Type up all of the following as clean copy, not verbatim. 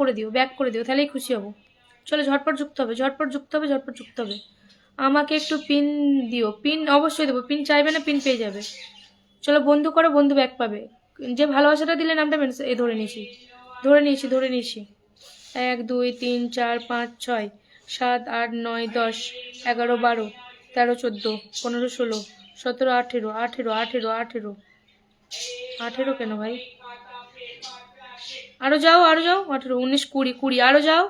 করে দিও, ব্যাক করে দিও, তাহলেই খুশি হব। চলো ঝটপট যুক্ত হবে, ঝটপট যুক্ত হবে, ঝটপট যুক্ত হবে। আমাকে একটু পিন দিও, পিন অবশ্যই দেবো, পিন চাইবে না, পিন পেয়ে যাবে। চলো বন্ধু করো, বন্ধু ব্যাক পাবে। যে ভালোবাসাটা দিলে নামটা এ ধরে নিয়েছি, ধরে নিয়েছি, ধরে নিয়েছি। 1 2 3 4 5 6 7 8 9 10 11 12 13 14 15 16 17 18 18 18 18 18 কেন ভাই? আরো যাও, আরো যাও, 18 19 20 20 আরো যাও,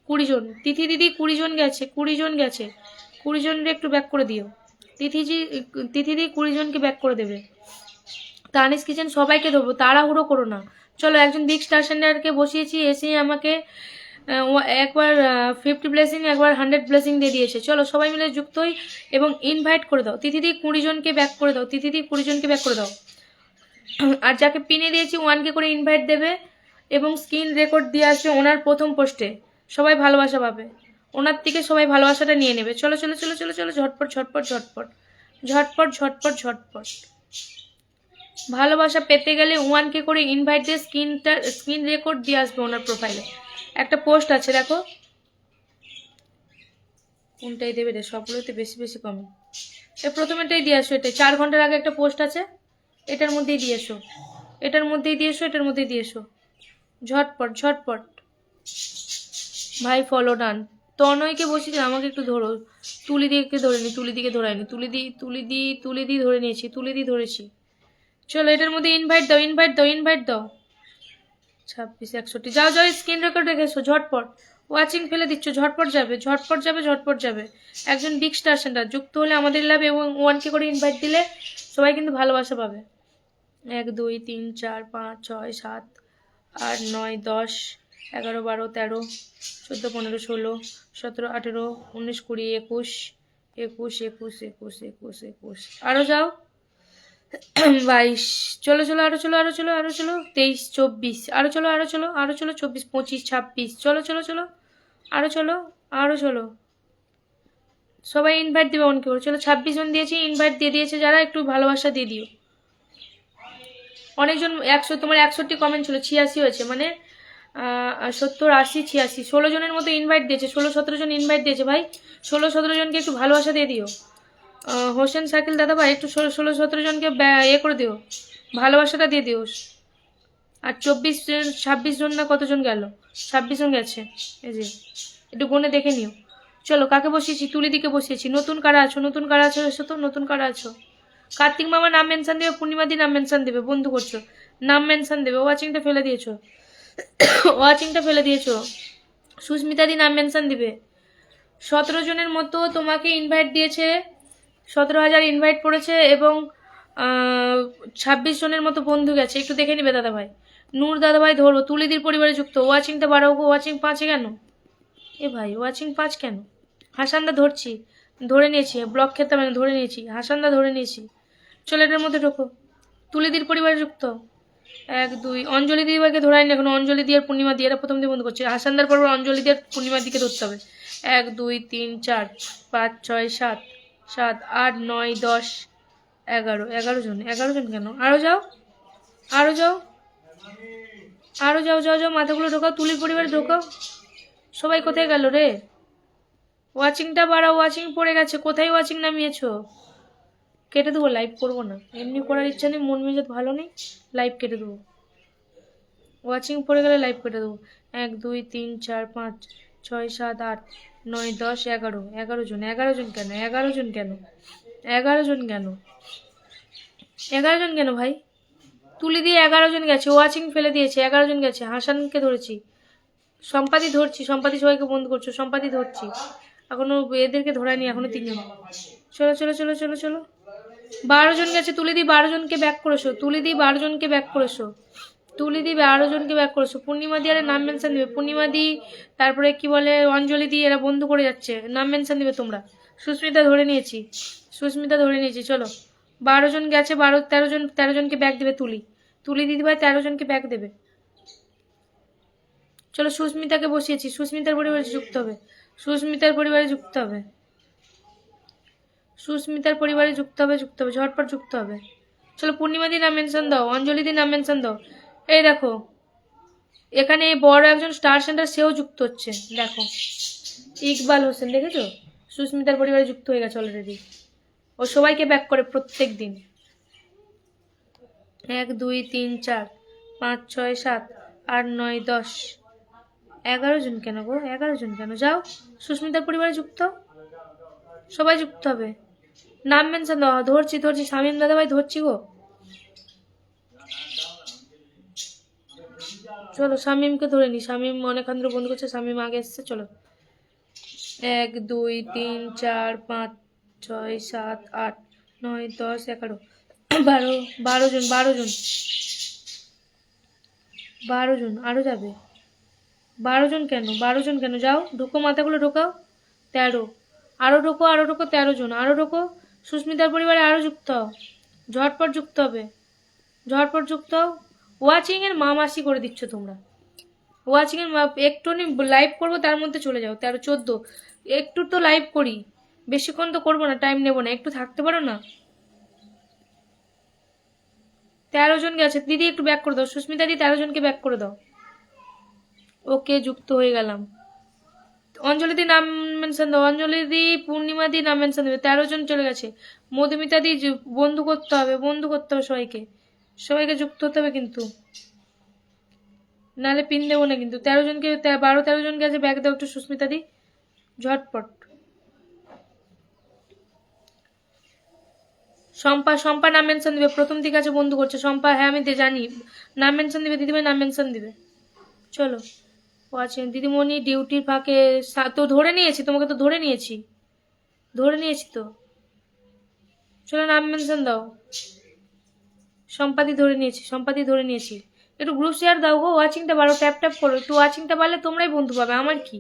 20 জন। তিথি দিদি 20 জন গেছে, 20 জন গেছে, 20 জনকে একটু ব্যাক করে দিও। তিথিজি, তিথি দিদি 20 জনকে ব্যাক করে দেবে। তানিস কিচেন সবাইকে দেবো, তাড়াহুড়ো করো না। চলো একজন বিগ স্টার সেন্ডারকে বসিয়েছি, এসে আমাকে একবার 50 ব্লেসিং, একবার 100 ব্লেসিং দিয়ে দিয়েছে। চলো সবাই মিলে যুক্ত হই এবং ইনভাইট করে দাও। তিথিদি 20 জনকে ব্যাক করে দাও, তিথিদি 20 জনকে ব্যাক করে দাও। আর যাকে পিনে দিয়েছি 1K করে ইনভাইট দেবে এবং স্ক্রিন রেকর্ড দিয়ে আসবে ওনার প্রথম পোস্টে। সবাই ভালোবাসা পাবে, ওনার থেকে সবাই ভালোবাসাটা নিয়ে নেবে। চলো চলো চলো চলো চলো, ঝটপট ঝটপট ঝটপট ঝটপট ঝটপট ঝটপট। ভালোবাসা পেতে গেলে 1K করে ইনভাইট দিয়ে স্ক্রিন রেকর্ড দিয়ে আসবে ওনার প্রোফাইলে। একটা পোস্ট আছে দেখো, কোনটাই দেবে রে, সবগুলোতে বেশি বেশি কমে। এর প্রথমেটাই দিয়ে আসো, এটাই 4 ঘন্টার আগে একটা পোস্ট আছে, এটার মধ্যেই দিয়ে এসো, এটার মধ্যেই দিয়ে এসো, এটার মধ্যেই দিয়ে এসো। ঝটপট ঝটপট ভাই, ফলো ডান। তনয়কে বসিয়ে আমাকে একটু ধরো, তুলি দিকে ধরেনি, তুলি দিকে ধরায়নি, তুলি দি ধরে নিয়েছি, তুলি দি ধরেছি। চলো এটার মধ্যে ইনভাইট দাও, ইনভাইট দাও, ইনভাইট দাও। 26 61 যাও যাও, স্ক্রিন রেকর্ড রেখেছো, ঝটপট ওয়াচিং ফেলে দিচ্ছ, ঝটপট যাবে, ঝটপট যাবে, ঝটপট যাবে। একজন বিগ স্টার সেন্টার যুক্ত হলে আমাদের লাভ এবং 1K করে ইনভাইট দিলে সবাই কিন্তু ভালোবাসা পাবে। 1 2 3 4 5 6 7 8 9 10 11 12 13 14 15 16 17 18 19 20 21 21 21 21 21 21 আরো যাও। 22 চলো চলো, আরো চলো, আরো চলো, আরো চলো। 23 24 আরো চলো, আরো চলো, আরো চলো। 24 25 26 চলো চলো চলো, আরো চলো, আরো চলো। সবাই ইনভাইট দিবে অন করে। চলো 26 জন দিয়েছি, ইনভাইট দিয়ে দিয়েছে যারা, একটু ভালোবাসা দিয়ে দিও। অনেকজন 100, তোমার 61 কমেন্ট ছিল, 86 হয়েছে, মানে 70 80 86 16 জনের মতো ইনভাইট দিয়েছে, 16 17 জন ইনভাইট দিয়েছে ভাই। 16 17 জনকে একটু ভালোবাসা দিয়ে দিও। হোসেন শাকিল দাদা ভাই একটু 16 17 জনকে এ করে দিও, ভালোবাসাটা দিয়ে দিও। আর 26 জন না কতজন গেল? 26 জন গেছে, এই যে একটু গুনে দেখে নিও। চলো কাকে বসিয়েছি? তুলি দিকে বসিয়েছি। নতুন কারা আছো? নতুন কারা আছো এসো তো, নতুন কারা আছো? কার্তিক মামা নাম মেনশন দেবে, পূর্ণিমা দি নাম মেনশন দেবে, বন্ধু করছো নাম মেনশন দেবে। ওয়াচিংটা ফেলে দিয়েছো, ওয়াচিংটা ফেলে দিয়েছো। সুস্মিতা দি নাম মেনশন দিবে। 17 জনের মতো তোমাকে ইনভাইট দিয়েছে, 17,000 ইনভাইট পড়েছে এবং 26 জনের মতো বন্ধু গেছে, একটু দেখে নিবে দাদা ভাই। নূর দাদা ভাই ধরবো, তুলিদির পরিবারে যুক্ত। ওয়াচিংটা বাড়াবো, ওয়াচিং 5 কেন? এ ভাই ওয়াচিং 5 কেন? হাসানদা ধরছি, ধরে নিয়েছি, ব্লক খেতে হবে না, ধরে নিয়েছি। হাসানদা ধরে নিয়েছি। চলো এটার মধ্যে ঢোকো, তুলিদির পরিবারে যুক্ত। 1 2 অঞ্জলি দিদিভাইকে ধরাইনি এখন, অঞ্জলি দিয়ে আর পূর্ণিমা দিয়ে এরা প্রথম দিয়ে বন্ধ করছে। হাসানদার পর অঞ্জলি দিয়ে পূর্ণিমার দিকে ধরতে হবে। 1 2 3 4 5 6 7 7 8 9 10 11 11 জন, 11 জন কেন? আরো যাও, আরো যাও, আরো যাও, যাও যাও, মাথাগুলো ঢোকাও, তুলির পরিবারে ঢোকাও। সবাই কোথায় গেল রে? ওয়াচিংটা বাড়াও, ওয়াচিং পড়ে গেছে, কোথায় ওয়াচিং নামিয়েছো? কেটে দেবো, লাইভ করবো না, এমনি করার ইচ্ছা নেই, মন মেজাজ ভালো নেই, লাইভ কেটে দেবো। ওয়াচিং পড়ে গেলে লাইভ কেটে দেবো। 1 2 3 4 5 6 7 8 9 10 11 11 জন, 11 জন কেন? 11 জন কেন? 11 জন কেন? 11 জন কেন ভাই? তুলি দিয়ে 11 জন গেছে, ওয়াচিং ফেলে দিয়েছে, 11 জন গেছে। হাসানকে ধরেছি, সম্পাদি ধরছি, সম্পাদি সবাইকে বন্ধ করছো, সম্পাদি ধরছি। এখনো এদেরকে ধরায়নি, এখনো 3 জন। চলো চলো চলো চলো চলো, 12 জন গেছে। তুলি দি 12 জনকে ব্যাক করেছো, তুলি দি 12 জনকে ব্যাক করেছো, তুলি দি 12 জনকে ব্যাক করেছো। পূর্ণিমা দি আরে নাম মেনশন দিবে, পূর্ণিমা দি, তারপরে কি বলে অঞ্জলি দি, এরা বন্ধু করে যাচ্ছে, নাম মেনশন দিবে তোমরা। সুস্মিতা ধরে নিয়েছি, সুস্মিতা ধরে নিয়েছি। চলো 12 জন গেছে, 12 13 জন, 13 জনকে ব্যাক দেবে তুলি, তুলি দিদি ভাই 13 জনকে ব্যাক দেবে। চলো সুস্মিতাকে বসিয়েছি, সুস্মিতার পরিবারে যুক্ত হবে, সুস্মিতার পরিবারে যুক্ত হবে, সুস্মিতার পরিবারে যুক্ত হবে, যুক্ত হবে, ঝটপট যুক্ত হবে। চলো পূর্ণিমা দি নাম মেনশন দাও, অঞ্জলি দি নাম মেনশন দাও। এই দেখো এখানে বড় একজন স্টার সেন্টার সেও যুক্ত হচ্ছে, দেখো ইকবাল হোসেন, দেখেছো? সুস্মিতার পরিবারে যুক্ত হয়ে গেছে অলরেডি। ও সবাইকে ব্যাক করে প্রত্যেক দিন। 1 2 3 4 5 6 7 8 9 10 11 জন কেন গো? 11 জন কেন? যাও সুস্মিতার পরিবারে যুক্ত, সবাই যুক্ত হবে। নাম মেনশন দাও। ধরছি শামীম দাদা ভাই, ধরছি গো। চলো শামীমকে ধরে নি, শামীম অনেকক্ষণ ধরে বন্ধু করছে, শামীম আগে এসছে। চলো 1 2 3 4 5 6 7 8 9 10 11 12 জন, 12 জন আরো যাবে। 12 জন কেন? 12 জন কেন? যাও ঢোকো, মাথাগুলো ঢোকাও। 13 আরো ঢোকো, 13 জন আরো ঢোকো। সুস্মিতার পরিবারে আরো যুক্ত হও, ঝটপট যুক্ত হবে, ঝটপট যুক্ত হও। ওয়াচিং এর মাসি করে দিচ্ছ তোমরা। ওয়াচিং এর একটু লাইভ করবো, তার মধ্যে চলে যাও। 13 14 একটু তো লাইভ করি, বেশিক্ষণ তো করবো না, টাইম নেবো না, একটু থাকতে পারো না। 13 জন গেছে দিদি, একটু ব্যাক করে দাও। সুস্মিতা দি 13 জনকে ব্যাক করে দাও। ওকে, যুক্ত হয়ে গেলাম। অঞ্জলি দি নাম মেনশন দাও। অঞ্জলি দি, পূর্ণিমা দি নাম মেনশন দেবে। 13 জন চলে গেছে। মধুমিতা দি বন্ধু করতে হবে, সবাইকে, সবাইকে যুক্ত হতে হবে কিন্তু, নাহলে পিন দেবো না কিন্তু। 13 জনকে 12 13 জন গেছে, ব্যাক দাও একটু সুস্মিতা দি, ঝটপট। শম্পা নাম মেনশন দিবে, প্রথম দিকে আছে বন্ধু করছে শম্পা। হ্যাঁ আমি জানি, নাম মেনশন দিবে দিদিভাই, নাম মেনশন দিবে। চলো আছেন দিদিমণি ডিউটির ফাঁকে তো ধরে নিয়েছি, তোমাকে তো ধরে নিয়েছি তো। চলো নাম মেনশন দাও। সম্পাদি ধরে নিয়েছি। একটু গ্রুপ শেয়ার দাও গো, ওয়াচিংটা বাড়ো, ট্যাপ করো একটু, ওয়াচিংটা বাড়লে তোমরাই বন্ধু পাবে, আমার কি।